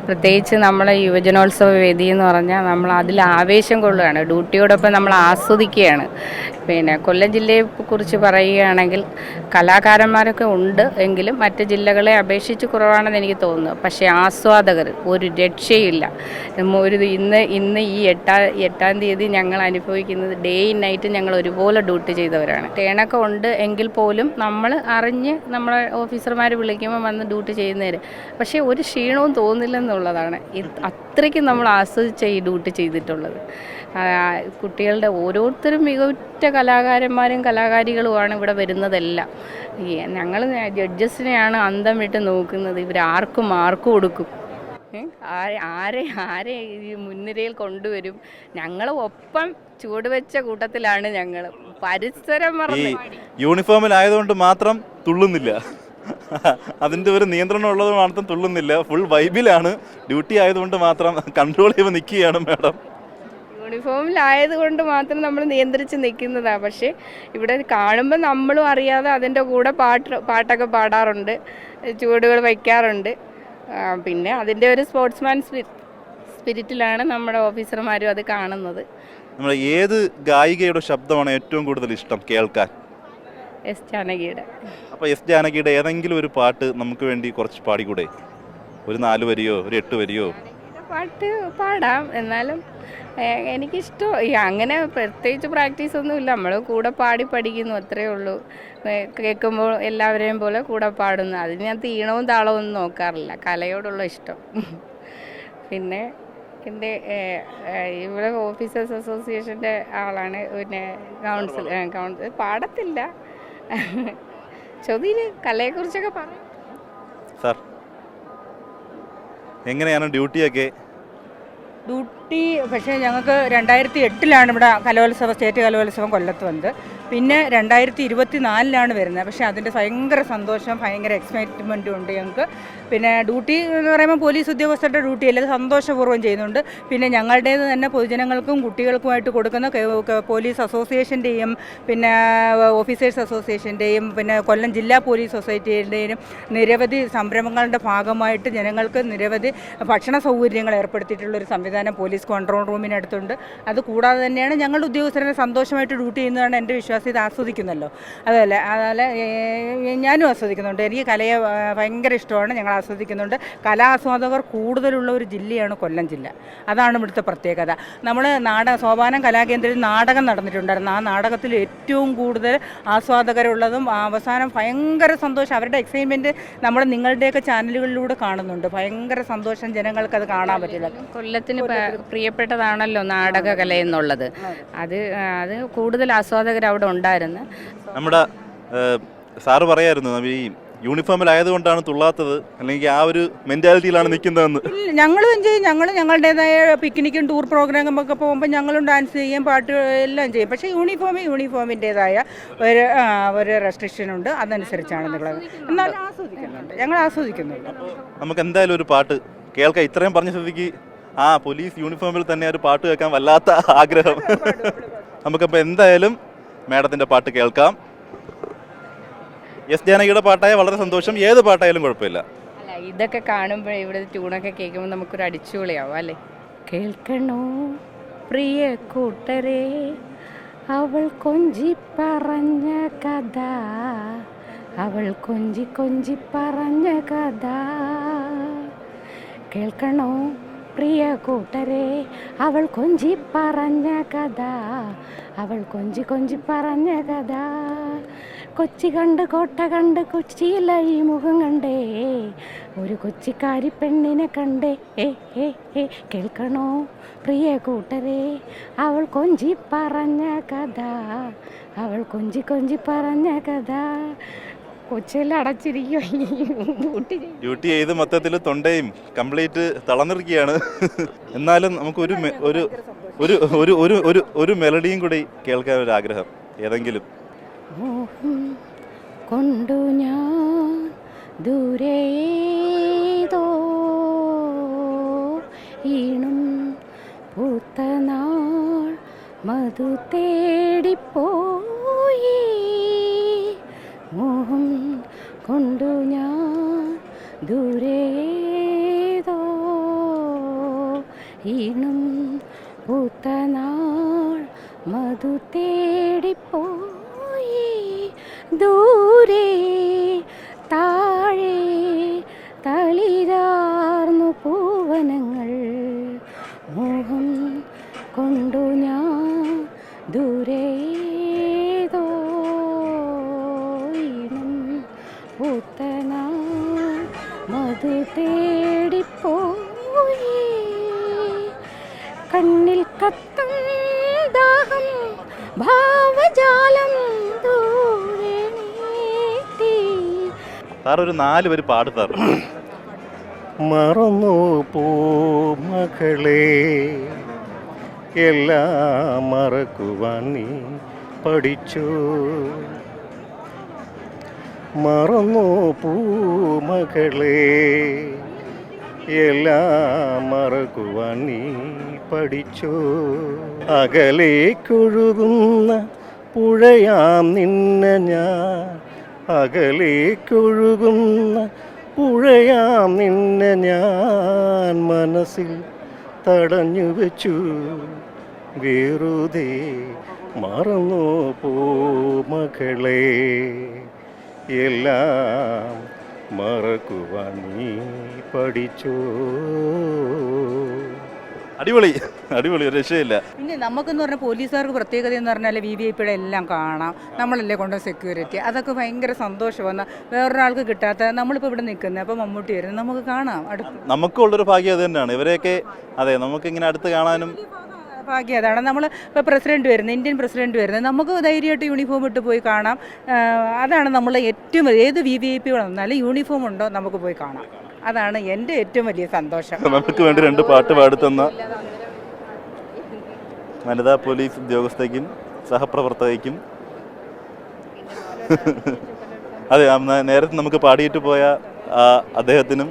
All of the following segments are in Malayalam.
പ്രത്യേകിച്ച് നമ്മളെ യുവജനോത്സവ വേദി എന്ന് പറഞ്ഞാൽ നമ്മൾ അതിൽ ആവേശം കൊള്ളുകയാണ്, ഡ്യൂട്ടിയോടൊപ്പം നമ്മൾ ആസ്വദിക്കുകയാണ്. പിന്നെ കൊല്ലം ജില്ലയെ കുറിച്ച് പറയുകയാണെങ്കിൽ കലാകാരന്മാരൊക്കെ ഉണ്ട് എങ്കിലും മറ്റ് ജില്ലകളെ അപേക്ഷിച്ച് കുറവാണെന്ന് എനിക്ക് തോന്നുന്നു. പക്ഷേ ആസ്വാദകർ ഒരു രക്ഷയില്ല. ഇന്ന് ഈ എട്ടാം തീയതി ഞങ്ങൾ അനുഭവിക്കുന്നത് ഡേ ഇൻ നൈറ്റ് ഞങ്ങൾ ഒരുപോലെ ഡ്യൂട്ടി ചെയ്തവരാണ്. ടേണൊക്കെ ഉണ്ട് എങ്കിൽ പോലും നമ്മൾ അറിഞ്ഞ് നമ്മളെ ഓഫീസർമാർ വിളിക്കുമ്പോൾ വന്ന് ഡ്യൂട്ടി ചെയ്യുന്നവർ, പക്ഷേ ഒരു ക്ഷീണവും തോന്നില്ലെന്നുള്ളതാണ്. അത്രയ്ക്കും നമ്മൾ ആസ്വദിച്ച ഈ ഡ്യൂട്ടി ചെയ്തിട്ടുള്ളത്. കുട്ടികളുടെ ഓരോരുത്തരും മികവുറ്റ കലാകാരന്മാരും കലാകാരികളുമാണ് ഇവിടെ വരുന്നതെല്ലാം. ഞങ്ങൾ ജഡ്ജസിനെയാണ് അന്തം വിട്ട് നോക്കുന്നത്. ഇവരാർക്കും മാർക്ക് കൊടുക്കും, ആരെ ഈ മുൻനിരയിൽ കൊണ്ടുവരും. ഞങ്ങൾ ഒപ്പം ചുവടുവെച്ച കൂട്ടത്തിലാണ് ഞങ്ങൾ. പരിസരം മറന്ന് യൂണിഫോമിലായതുകൊണ്ട് മാത്രം തുള്ളുന്നില്ല, അതിൻ്റെ ഒരു നിയന്ത്രണം ഉള്ളത് മാത്രം തുള്ളുന്നില്ല, ഫുൾ വൈബിലാണ്. ഡ്യൂട്ടി ആയതുകൊണ്ട് മാത്രം കൺട്രോൾ ചെയ്ത് നിൽക്കുകയാണ് മാഡം. യൂണിഫോമിലായതുകൊണ്ട് മാത്രം നമ്മൾ നിയന്ത്രിച്ച് നിൽക്കുന്നതാണ്. പക്ഷേ ഇവിടെ കാണുമ്പോൾ നമ്മളും അറിയാതെ അതിൻ്റെ കൂടെ പാട്ടൊക്കെ പാടാറുണ്ട്, ചുവടുകൾ വയ്ക്കാറുണ്ട്. പിന്നെ അതിൻ്റെ ഒരു സ്പോർട്സ്മാൻ സ്പിരിറ്റിലാണ് നമ്മുടെ ഓഫീസർമാരും അത് കാണുന്നത്. നമ്മൾ ഏത് ഗായികയുടെ ശബ്ദമാണ് ഏറ്റവും കൂടുതൽ ഇഷ്ടം കേൾക്കാൻ? എസ് ജാനകിയുടെ. അപ്പോൾ എസ് ജാനകിയുടെ ഏതെങ്കിലും ഒരു പാട്ട് നമുക്ക് വേണ്ടി കുറച്ച് പാടിക്കൂടെ? ഒരു 4 വരിയോ ഒരു 8 വരിയോ? പാട്ട് പാടാം, എന്നാലും എനിക്കിഷ്ടം അങ്ങനെ പ്രത്യേകിച്ച് പ്രാക്ടീസൊന്നുമില്ല. നമ്മൾ കൂടെ പാടി പഠിക്കുന്നു, അത്രയേ ഉള്ളൂ. കേൾക്കുമ്പോൾ എല്ലാവരെയും പോലെ കൂടെ പാടുന്നു. അതിന് ഞാൻ തീണവും താളവും ഒന്നും നോക്കാറില്ല, കലയോടുള്ള ഇഷ്ടം. പിന്നെ എൻ്റെ ഇവിടെ ഓഫീസേഴ്സ് അസോസിയേഷൻ്റെ ആളാണ്. പിന്നെ കൗൺസിൽ പാടത്തില്ല, ചോദ്യം കലയെക്കുറിച്ചൊക്കെ പറയും. സാർ എങ്ങനെയാണ് ഡ്യൂട്ടിയൊക്കെ? ഡ്യൂട്ടി പക്ഷേ ഞങ്ങൾക്ക് 2008 ഇവിടെ സ്റ്റേറ്റ് കലോത്സവം കൊല്ലത്ത് വന്നത്. പിന്നെ 2024 വരുന്നത്. പക്ഷേ അതിൻ്റെ ഭയങ്കര സന്തോഷം, ഭയങ്കര എക്സൈറ്റ്മെൻറ്റും ഉണ്ട് ഞങ്ങൾക്ക്. പിന്നെ ഡ്യൂട്ടി എന്ന് പറയുമ്പോൾ പോലീസ് ഉദ്യോഗസ്ഥരുടെ ഡ്യൂട്ടിയല്ല, അത് സന്തോഷപൂർവ്വം ചെയ്യുന്നുണ്ട്. പിന്നെ ഞങ്ങളുടേത് തന്നെ പൊതുജനങ്ങൾക്കും കുട്ടികൾക്കുമായിട്ട് കൊടുക്കുന്ന പോലീസ് അസോസിയേഷൻ്റെയും പിന്നെ ഓഫീസേഴ്സ് അസോസിയേഷൻ്റെയും പിന്നെ കൊല്ലം ജില്ലാ പോലീസ് സൊസൈറ്റിയുടെയും നിരവധി സംരംഭങ്ങളുടെ ഭാഗമായിട്ട് ജനങ്ങൾക്ക് നിരവധി ഭക്ഷണ സൗകര്യങ്ങൾ ഏർപ്പെടുത്തിയിട്ടുള്ളൊരു സംവിധാനം പോലീസ് കൺട്രോൾ റൂമിനടുത്തുണ്ട്. അതുകൂടാതെ തന്നെയാണ് ഞങ്ങളുടെ ഉദ്യോഗസ്ഥരെ സന്തോഷമായിട്ട് ഡ്യൂട്ടി ചെയ്യുന്നതാണ് എൻ്റെ വിശ്വാസം. ഇത് ആസ്വദിക്കുന്നല്ലോ, അതുപോലെ ഞാനും ആസ്വദിക്കുന്നുണ്ട്. എനിക്ക് കലയെ ഭയങ്കര ഇഷ്ടമാണ്, ഞങ്ങൾ ആസ്വദിക്കുന്നുണ്ട്. കലാസ്വാദകർ കൂടുതലുള്ള ഒരു ജില്ലയാണ് കൊല്ലം ജില്ല. അതാണ് ഇവിടുത്തെ പ്രത്യേകത. നമ്മൾ സോപാനം കലാകേന്ദ്രത്തിൽ നാടകം നടന്നിട്ടുണ്ടായിരുന്നു. ആ നാടകത്തിൽ ഏറ്റവും കൂടുതൽ ആസ്വാദകരുള്ളതും അവസാനം ഭയങ്കര സന്തോഷം, അവരുടെ എക്സൈറ്റ്മെൻറ്റ് നമ്മൾ നിങ്ങളുടെയൊക്കെ ചാനലുകളിലൂടെ കാണുന്നുണ്ട്. ഭയങ്കര സന്തോഷം, ജനങ്ങൾക്ക് അത് കാണാൻ പറ്റില്ല. കൊല്ലത്തിന് പ്രിയപ്പെട്ടതാണല്ലോ നാടകകല എന്നുള്ളത്. അത് കൂടുതൽ ആസ്വാദകർ അവിടെ ഉണ്ടായിരുന്നു. നമ്മുടെ സാറ് പറയായിരുന്നു ഈ യൂണിഫോമിലായതുകൊണ്ടാണ് തുള്ളാത്തത്, അല്ലെങ്കിൽ ആ ഒരു മെൻറ്റാലിറ്റിയിലാണ് നിൽക്കുന്നതെന്ന്. ഞങ്ങളും ചെയ്യും, ഞങ്ങളുടേതായ പിക്നിക്കും ടൂർ പ്രോഗ്രാമൊക്കെ പോകുമ്പോൾ ഞങ്ങളും ഡാൻസ് ചെയ്യും, പാട്ട് എല്ലാം ചെയ്യും. പക്ഷേ യൂണിഫോമിൻ്റേതായ ഒരു റെസ്ട്രിക്ഷൻ ഉണ്ട്, അതനുസരിച്ചാണ് നിങ്ങളത്. എന്നാലും ആസ്വദിക്കുന്നുണ്ട്, ഞങ്ങൾ ആസ്വദിക്കുന്നുണ്ട്. നമുക്ക് എന്തായാലും ഒരു പാട്ട് കേൾക്കാം. ഇത്രയും പറഞ്ഞ സ്ഥിതിക്ക് പോലീസ് യൂണിഫോമിൽ തന്നെ ഒരു പാട്ട് കേൾക്കാൻ വല്ലാത്ത ആഗ്രഹം. നമുക്കപ്പോൾ എന്തായാലും മാഡത്തിൻ്റെ പാട്ട് കേൾക്കാം. എസ് ജാനകിയുടെ പാട്ടായ വളരെ സന്തോഷം, ഏത് പാട്ടായാലും കുഴപ്പമില്ല. അല്ല, ഇതൊക്കെ കാണുമ്പോൾ ഇവിടെ ട്യൂണൊക്കെ കേൾക്കുമ്പോൾ നമുക്കൊരു അടിച്ചുപൊളിയാവും അല്ലേ? കേൾക്കണോ പ്രിയ കൂട്ടരെ, അവൾ കൊഞ്ചി പറഞ്ഞ കഥ, അവൾ കൊഞ്ചി കൊഞ്ചി പറഞ്ഞ കഥ. കേൾക്കണോ പ്രിയ കൂട്ടരെ, അവൾ കൊഞ്ചി പറഞ്ഞ കഥ, അവൾ കൊഞ്ചി കൊഞ്ചി പറഞ്ഞ കഥ. കൊച്ചി കണ്ട് കോട്ട കണ്ട് കൊച്ചിയിലെ ഈ മുഖം കണ്ടേ, ഒരു കൊച്ചിക്കാരി പെണ്ണിനെ കണ്ടേ. കേൾക്കണോ പ്രിയ കൂട്ടരെ, അവൾ കൊഞ്ചി പറഞ്ഞ കഥ, അവൾ കൊഞ്ചി കൊഞ്ചി പറഞ്ഞ കഥ. കൊച്ചിയിൽ അടച്ചിരിക്കും, ഡ്യൂട്ടി ചെയ്ത് മൊത്തത്തിൽ തൊണ്ടയും കംപ്ലീറ്റ് തളർന്നിരിക്കുകയാണ്. എന്നാലും നമുക്ക് ഒരു മെലഡിയും കൂടി കേൾക്കാൻ ഒരു ആഗ്രഹം, ഏതെങ്കിലും. കൊണ്ടു ഞാൻ ദൂരേതോ ഈണും പൂത്ത നാൾ മധു തേടിപ്പോയി, മോഹം കൊണ്ടു ഞാൻ ദൂരേതോ ഈണം പൂത്തനാൾ മധു തേടിപ്പോയി ദൂരെ താഴെ തളിരാർന്നു പൂവനങ്ങൾ മോഹം കൊണ്ടു ഞാൻ ദൂരേതോ ഈണം പൂത്തനാൾ മധു തേടിപ്പോയി കണ്ണിൽ കത്തും ദാഹം ഭാവജാലം ദൂരെ നീട്ടി. സാർ ഒരു 4 വരി പാട് സാർ. മറന്നു പോ മകളെ എല്ലാം മറക്കുവാൻ നീ പഠിച്ചു. മറന്നു പോ മകളെ എല്ലാം മറക്കുവാൻ നീ പഠിച്ചു. അകലേക്കൊഴുകുന്ന പുഴയാം നിന്നെ ഞാൻ, അകലേക്കൊഴുകുന്ന പുഴയാം നിന്നെ ഞാൻ മനസ്സിൽ തടഞ്ഞു വെച്ചു വെറുതെ. മറന്നു പോ മകളെ എല്ലാം മറക്കുവാൻ നീ പഠിച്ചോ. അടിപൊളി അടിപൊളി, ഒരു രക്ഷയില്ല. പിന്നെ നമുക്കെന്ന് പറഞ്ഞാൽ പോലീസുകാർക്ക് പ്രത്യേകത എന്ന് പറഞ്ഞാൽ VVIPയുടെ എല്ലാം കാണാം, നമ്മളല്ലേ കൊണ്ട് സെക്യൂരിറ്റി, അതൊക്കെ ഭയങ്കര സന്തോഷമാണ്. വേറൊരാൾക്ക് കിട്ടാത്ത നമ്മളിപ്പോൾ ഇവിടെ നിൽക്കുന്നത്, അപ്പോൾ മമ്മൂട്ടി വരുന്നത് നമുക്ക് കാണാം അടുത്ത്. നമുക്കുള്ളൊരു ഭാഗ്യം അത് തന്നെയാണ് ഇവരെയൊക്കെ. അതെ, നമുക്കിങ്ങനെ അടുത്ത് കാണാനും ഭാഗ്യം അതാണ്. നമ്മൾ ഇപ്പോൾ പ്രസിഡന്റ് വരുന്നത്, ഇന്ത്യൻ പ്രസിഡന്റ് വരുന്നത്, നമുക്ക് ധൈര്യമായിട്ട് യൂണിഫോം ഇട്ട് പോയി കാണാം. അതാണ് നമ്മൾ ഏറ്റവും ഏത് VVIP വന്നാലും യൂണിഫോം ഉണ്ടോ നമുക്ക് പോയി കാണാം. അതാണ് എൻ്റെ ഏറ്റവും വലിയ സന്തോഷം. നമുക്ക് വേണ്ടി 2 പാട്ട് പാടുത്തുന്ന വനിതാ പോലീസ് ഉദ്യോഗസ്ഥയ്ക്കും സഹപ്രവർത്തകയ്ക്കും അതെ, നേരത്തെ നമുക്ക് പാടിയിട്ട് പോയ അദ്ദേഹത്തിനും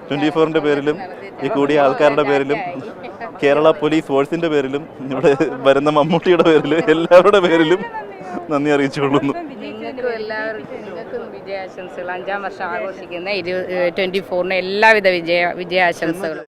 24ന്റെ പേരിലും ഈ കൂടിയ ആൾക്കാരുടെ പേരിലും കേരള പോലീസ് ഫോഴ്സിന്റെ പേരിലും ഇവിടെ വരുന്ന മമ്മൂട്ടിയുടെ പേരിലും എല്ലാവരുടെ പേരിലും നന്ദി അറിയിച്ചുകൊള്ളുന്നു. നിങ്ങൾക്കും എല്ലാവർക്കും വിജയാശംസകൾ. 5ാം വർഷം ആഘോഷിക്കുന്ന 24-ന് എല്ലാവിധ വിജയാശംസകളും.